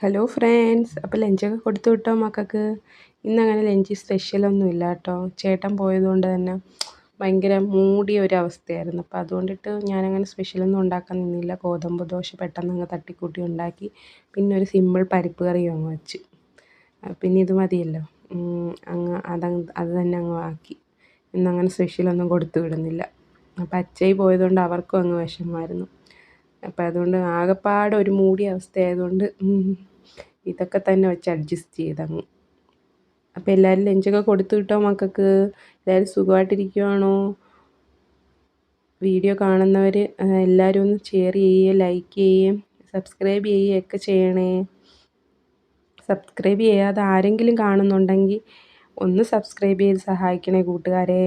Hello friends, അപ്പോൾ ലഞ്ചൊക്കെ കൊടുത്തു വിട്ടോ മക്കൾക്ക്? ഇന്നങ്ങനെ ലഞ്ച് സ്പെഷ്യലൊന്നും ഇല്ല കേട്ടോ. ചേട്ടൻ പോയതുകൊണ്ട് തന്നെ ഭയങ്കര മൂടിയ ഒരു അവസ്ഥയായിരുന്നു. അപ്പോൾ അതുകൊണ്ടിട്ട് ഞാനങ്ങനെ സ്പെഷ്യലൊന്നും ഉണ്ടാക്കാൻ നിന്നില്ല. ഗോതമ്പ് ദോശ പെട്ടെന്നങ്ങ് തട്ടിക്കൂട്ടി ഉണ്ടാക്കി. പിന്നെ ഒരു സിമ്പിൾ പരിപ്പ് കറിയും അങ്ങ് വെച്ച്. പിന്നെ ഇത് മതിയല്ലോ, അത് തന്നെ അങ്ങ് ആക്കി. ഇന്നങ്ങനെ സ്പെഷ്യലൊന്നും കൊടുത്തു വിടുന്നില്ല. അപ്പോൾ അച്ചയി പോയതുകൊണ്ട് അവർക്കും അങ്ങ് വിഷമമായിരുന്നു. അപ്പോൾ അതുകൊണ്ട് ആകെപ്പാടെ ഒരു മൂടിയ അവസ്ഥയായതുകൊണ്ട് ഇതൊക്കെ തന്നെ വെച്ച് അഡ്ജസ്റ്റ് ചെയ്തങ്ങ്. അപ്പോൾ എല്ലാവരും ലഞ്ചൊക്കെ കൊടുത്തു വിട്ടോ മക്കൾക്ക്? എല്ലാവരും സുഖമായിട്ടിരിക്കുവാണോ? വീഡിയോ കാണുന്നവർ എല്ലാവരും ഒന്ന് ഷെയർ ചെയ്യുകയും ലൈക്ക് ചെയ്യുകയും സബ്സ്ക്രൈബ് ചെയ്യുകയൊക്കെ ചെയ്യണേ. സബ്സ്ക്രൈബ് ചെയ്യാതെ ആരെങ്കിലും കാണുന്നുണ്ടെങ്കിൽ ഒന്ന് സബ്സ്ക്രൈബ് ചെയ്ത് സഹായിക്കണേ കൂട്ടുകാരെ.